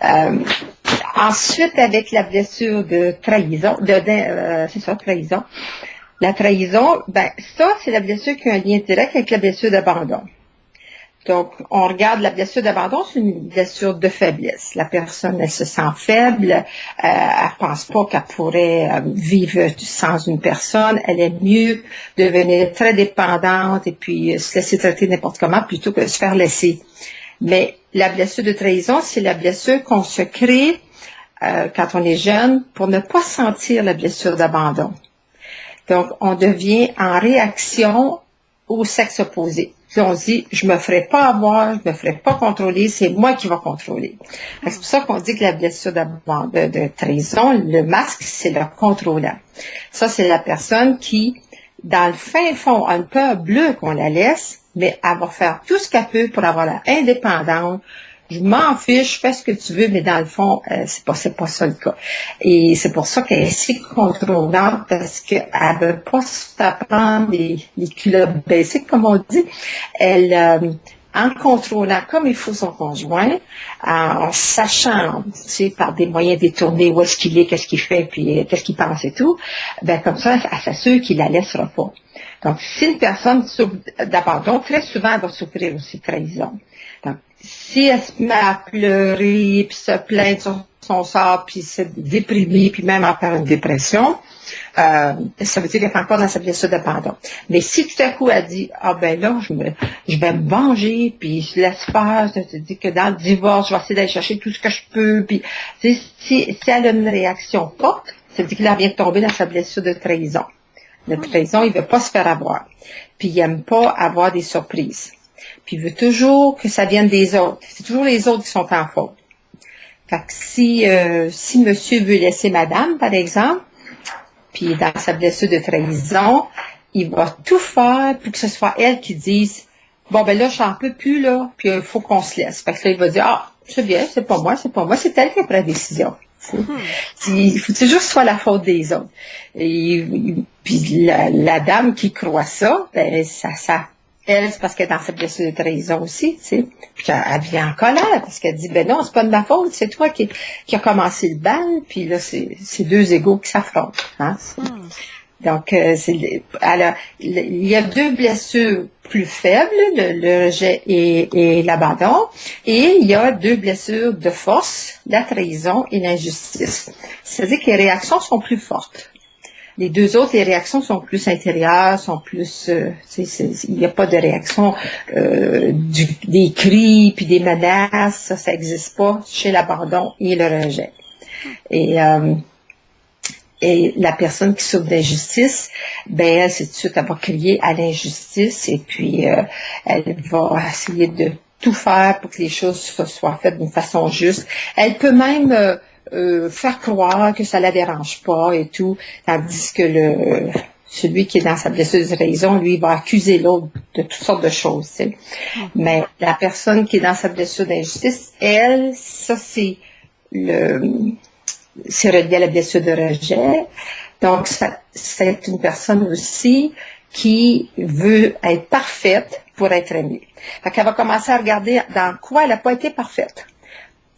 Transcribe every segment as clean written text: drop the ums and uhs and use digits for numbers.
Euh, Ensuite, avec la blessure de trahison, c'est ça, trahison. La trahison, ben ça, c'est la blessure qui a un lien direct avec la blessure d'abandon. Donc, on regarde la blessure d'abandon, c'est une blessure de faiblesse. La personne, elle se sent faible, elle pense pas qu'elle pourrait vivre sans une personne. Elle est mieux devenir très dépendante et puis se laisser traiter n'importe comment plutôt que de se faire laisser. Mais la blessure de trahison, c'est la blessure qu'on se crée quand on est jeune pour ne pas sentir la blessure d'abandon. Donc, on devient en réaction au sexe opposé. Puis on se dit, je me ferai pas avoir, je me ferai pas contrôler, c'est moi qui vais contrôler. C'est pour ça qu'on dit que la blessure de trahison, le masque, c'est le contrôlant. Ça, c'est la personne qui, dans le fin fond, a une peur bleue qu'on la laisse, mais elle va faire tout ce qu'elle peut pour avoir l'air indépendante. Je m'en fiche, fais ce que tu veux, mais dans le fond, c'est pas ça le cas. Et c'est pour ça qu'elle est si contrôlante, parce qu'elle veut pas se faire prendre les culottes baissées, comme on dit. Elle, en contrôlant comme il faut son conjoint, en sachant, tu sais, par des moyens détournés où est-ce qu'il est, qu'est-ce qu'il fait, puis qu'est-ce qu'il pense et tout, ben comme ça, elle s'assure qu'il la laissera pas. Donc, si une personne souffre d'abandon, très souvent, elle va souffrir aussi de trahison. Donc, si elle se met à pleurer, puis se plaindre sur son sort, puis se déprimer, puis même en faire une dépression, ça veut dire qu'elle est encore dans sa blessure d'abandon. Mais si tout à coup elle dit, ah ben là, je vais me venger, puis je laisse faire, je te dis que dans le divorce, je vais essayer d'aller chercher tout ce que je peux, puis si elle a une réaction forte, ça veut dire qu'elle vient de tomber dans sa blessure de trahison. De trahison, il veut pas se faire avoir. Puis il aime pas avoir des surprises. Puis il veut toujours que ça vienne des autres. C'est toujours les autres qui sont en faute. Fait que si monsieur veut laisser madame, par exemple, puis dans sa blessure de trahison, il va tout faire pour que ce soit elle qui dise, bon ben là, j'en peux plus, là, puis il faut qu'on se laisse. Fait que là, il va dire, ah, c'est bien, c'est pas moi, c'est elle qui a pris la décision. Il faut toujours que ce soit la faute des autres. Et puis la dame qui croit ça, ben ça elle, c'est parce qu'elle est dans cette blessure de trahison aussi, tu sais. Puis elle vient en colère parce qu'elle dit, ben non, c'est pas de ma faute, c'est toi qui a commencé le bal, puis là, c'est deux égos qui s'affrontent. Hein? Donc, il y a deux blessures plus faibles, le rejet et l'abandon, et il y a deux blessures de force, la trahison et l'injustice. C'est-à-dire que les réactions sont plus fortes. Les deux autres, les réactions sont plus intérieures, sont plus, il n'y a pas de réaction des cris puis des menaces, ça n'existe pas chez l'abandon et le rejet. Et la personne qui souffre d'injustice, ben elle, c'est tout de suite, elle va crier à l'injustice et puis elle va essayer de tout faire pour que les choses soient faites d'une façon juste. Elle peut même faire croire que ça la dérange pas et tout, tandis que celui qui est dans sa blessure de trahison, lui, va accuser l'autre de toutes sortes de choses. Tu sais. Mais la personne qui est dans sa blessure d'injustice, elle, ça c'est relié à la blessure de rejet. Donc, c'est une personne aussi qui veut être parfaite pour être aimée. Fait qu'elle va commencer à regarder dans quoi elle n'a pas été parfaite.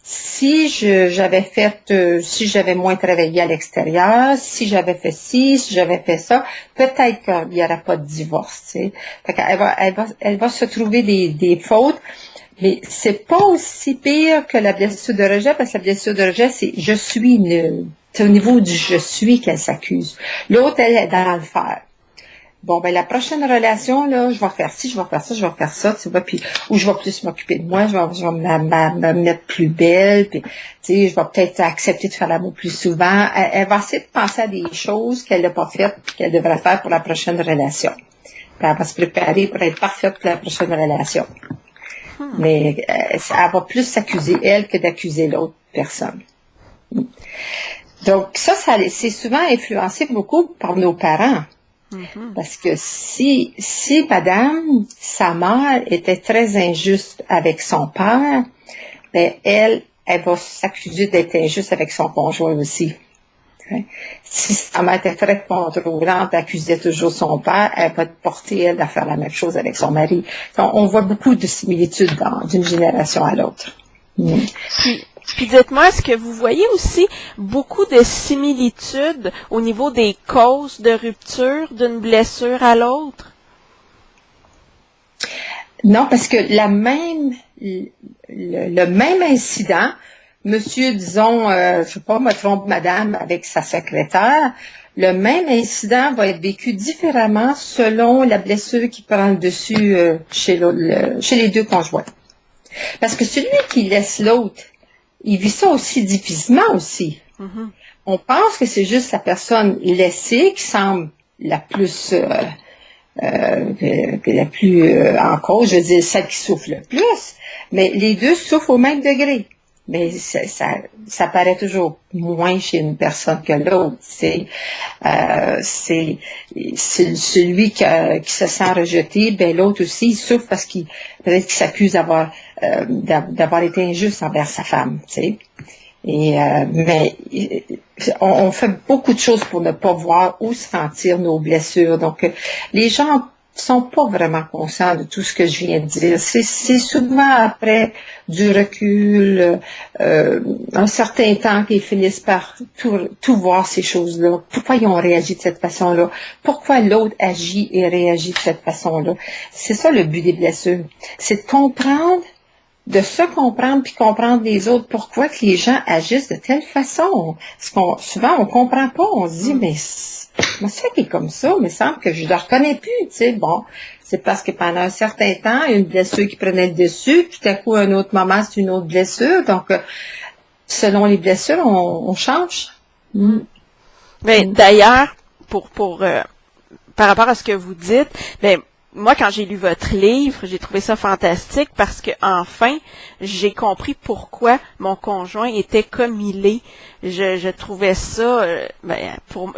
Si j'avais moins travaillé à l'extérieur, si j'avais fait ci, si j'avais fait ça, peut-être qu'il n'y aurait pas de divorce, tu sais. Fait qu'elle va se trouver des fautes, mais c'est pas aussi pire que la blessure de rejet, parce que la blessure de rejet, c'est je suis nulle. C'est au niveau du je suis qu'elle s'accuse. L'autre, elle est dans le faire. Bon, ben la prochaine relation, là, je vais faire ci, je vais faire ça, je vais faire ça, tu vois, puis ou je vais plus m'occuper de moi, je vais me mettre plus belle, puis tu sais, je vais peut-être accepter de faire l'amour plus souvent. Elle va essayer de penser à des choses qu'elle n'a pas faites, puis qu'elle devrait faire pour la prochaine relation. Puis elle va se préparer pour être parfaite pour la prochaine relation. Mais elle va plus s'accuser, elle, que d'accuser l'autre personne. Donc ça c'est souvent influencé beaucoup par nos parents. Parce que si madame, sa mère était très injuste avec son père, ben elle va s'accuser d'être injuste avec son conjoint aussi. Si sa mère était très contrôlante, accusait toujours son père, elle va porter, elle, à faire la même chose avec son mari. Donc, on voit beaucoup de similitudes d'une génération à l'autre. Puis dites-moi, est-ce que vous voyez aussi beaucoup de similitudes au niveau des causes de rupture d'une blessure à l'autre? Non, parce que le même incident, monsieur, disons, je sais pas, me trompe madame avec sa secrétaire, le même incident va être vécu différemment selon la blessure qui prend le dessus chez les deux conjoints. Parce que celui qui laisse l'autre, il vit ça aussi difficilement aussi. Mm-hmm. On pense que c'est juste la personne laissée qui semble la plus en cause, je veux dire celle qui souffre le plus, mais les deux souffrent au même degré. Mais ça paraît toujours moins chez une personne que l'autre. C'est celui qui se sent rejeté, ben l'autre aussi il souffre parce qu'il peut-être qu'il s'accuse d'avoir été injuste envers sa femme, tu sais. Mais on fait beaucoup de choses pour ne pas voir ou sentir nos blessures. Donc, les gens sont pas vraiment conscients de tout ce que je viens de dire. C'est souvent après du recul, un certain temps qu'ils finissent par tout voir ces choses-là. Pourquoi ils ont réagi de cette façon-là? Pourquoi l'autre agit et réagit de cette façon-là? C'est ça le but des blessures. C'est de se comprendre puis comprendre les autres. Pourquoi que les gens agissent de telle façon? Souvent, on comprend pas. On se dit, mais comment ça qu'il est comme ça? Il me semble que je ne le reconnais plus, tu sais. Bon, c'est parce que pendant un certain temps, il y a une blessure qui prenait le dessus. Tout à coup, un autre moment, c'est une autre blessure. Donc, selon les blessures, on change. Mais d'ailleurs, par rapport à ce que vous dites, moi, quand j'ai lu votre livre, j'ai trouvé ça fantastique parce que enfin, j'ai compris pourquoi mon conjoint était comme il est. Je trouvais ça,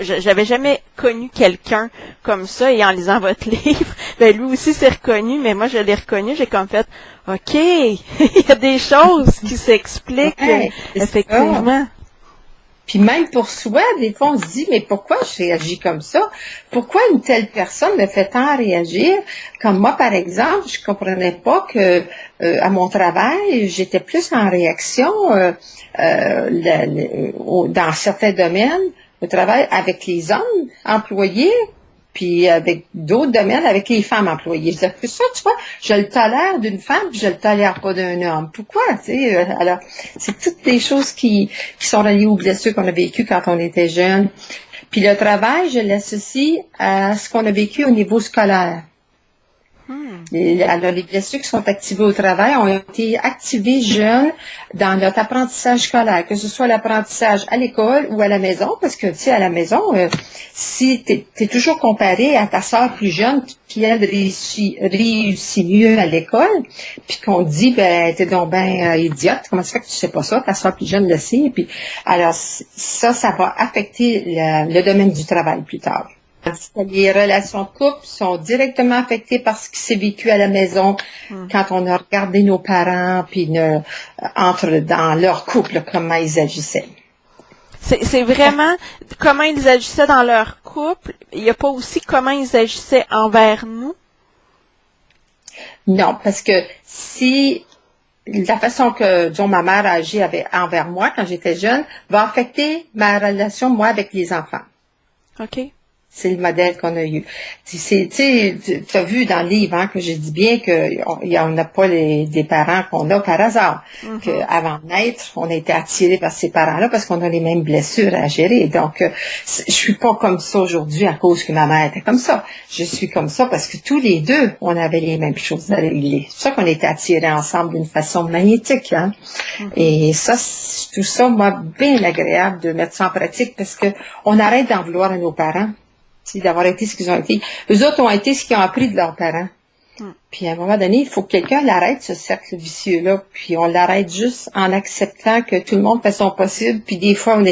j'avais jamais connu quelqu'un comme ça et en lisant votre livre, lui aussi s'est reconnu, mais moi je l'ai reconnu, j'ai comme fait, ok, il y a des choses qui s'expliquent, effectivement. Puis même pour soi, des fois, on se dit, mais pourquoi je réagis comme ça? Pourquoi une telle personne me fait tant réagir? Comme moi, par exemple, je comprenais pas que à mon travail, j'étais plus en réaction dans certains domaines au travail avec les hommes employés, puis avec d'autres domaines avec les femmes employées. Je disais, ça, tu vois, je le tolère d'une femme, puis je le tolère pas d'un homme. Pourquoi? Tu sais, alors, c'est toutes des choses qui sont reliées aux blessures qu'on a vécues quand on était jeune. Puis le travail, je l'associe à ce qu'on a vécu au niveau scolaire. Alors, les blessures qui sont activées au travail ont été activées jeunes dans notre apprentissage scolaire, que ce soit l'apprentissage à l'école ou à la maison, parce que, tu sais, à la maison, si t'es toujours comparé à ta sœur plus jeune, qui elle réussit mieux à l'école, puis qu'on dit, t'es donc ben idiote, comment ça fait que tu sais pas ça, ta sœur plus jeune le sait, puis alors ça va affecter le domaine du travail plus tard. Les relations de couple sont directement affectées par ce qui s'est vécu à la maison quand on a regardé nos parents puis entre dans leur couple, comment ils agissaient. C'est vraiment comment ils agissaient dans leur couple. Il n'y a pas aussi comment ils agissaient envers nous? Non, parce que si la façon que, disons, ma mère a agi envers moi quand j'étais jeune va affecter ma relation, moi, avec les enfants. OK. C'est le modèle qu'on a eu. Tu as vu dans le livre que je dis bien qu'on n'a pas des parents qu'on a par hasard. Qu'avant de naître, on a été attirés par ces parents-là parce qu'on a les mêmes blessures à gérer. Donc, je suis pas comme ça aujourd'hui à cause que ma mère était comme ça. Je suis comme ça parce que tous les deux, on avait les mêmes choses à régler. C'est pour ça qu'on était attirés ensemble d'une façon magnétique. Hein? Et ça, tout ça, moi, bien agréable de mettre ça en pratique parce que on arrête d'en vouloir à nos parents. D'avoir été ce qu'ils ont été. Eux autres ont été ce qu'ils ont appris de leurs parents. Puis à un moment donné, il faut que quelqu'un l'arrête, ce cercle vicieux-là. Puis on l'arrête juste en acceptant que tout le monde fait son possible. Puis des fois,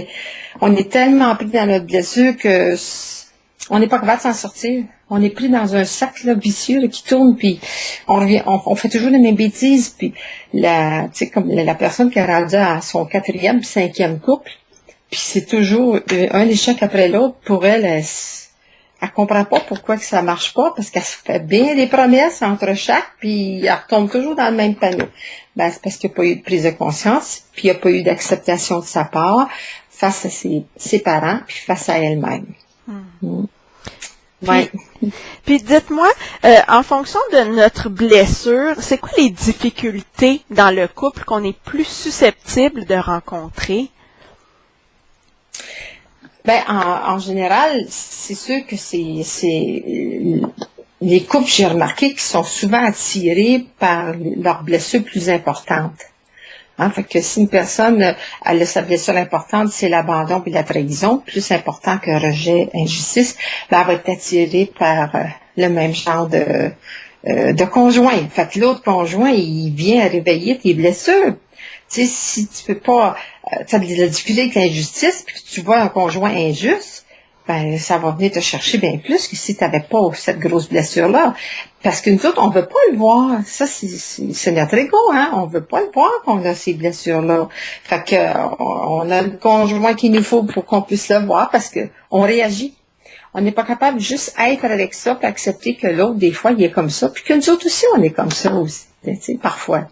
on est tellement pris dans notre blessure que on n'est pas capable de s'en sortir. On est pris dans un cercle là, vicieux là, qui tourne. Puis on fait toujours les mêmes bêtises. Puis comme la personne qui a rendu à son 4e puis 5e couple. Puis c'est toujours un échec après l'autre. Pour elle elle comprend pas pourquoi que ça marche pas, parce qu'elle se fait bien des promesses entre chaque, puis elle retombe toujours dans le même panneau. Ben, c'est parce qu'il n'y a pas eu de prise de conscience, puis il n'y a pas eu d'acceptation de sa part face à ses parents, puis face à elle-même. Ouais. Puis dites-moi, en fonction de notre blessure, c'est quoi les difficultés dans le couple qu'on est plus susceptible de rencontrer? Ben, en général, c'est sûr que les couples, j'ai remarqué, qui sont souvent attirés par leurs blessures plus importantes. Hein, fait que si une personne elle a sa blessure importante, c'est l'abandon et la trahison, plus important que rejet, injustice, ben, elle va être attirée par le même genre de conjoint. Fait que l'autre conjoint, il vient réveiller tes blessures. Tu sais, si tu peux pas, tu as de la difficulté avec l'injustice, puis que tu vois un conjoint injuste, ben ça va venir te chercher bien plus que si tu n'avais pas cette grosse blessure-là. Parce que nous autres, on veut pas le voir. Ça, c'est notre ego, hein. On veut pas le voir qu'on a ces blessures-là. Fait que on a le conjoint qu'il nous faut pour qu'on puisse le voir parce que on réagit. On n'est pas capable de juste être avec ça et accepter que l'autre, des fois, il est comme ça. Puis que nous autres aussi, on est comme ça aussi, tu sais, parfois.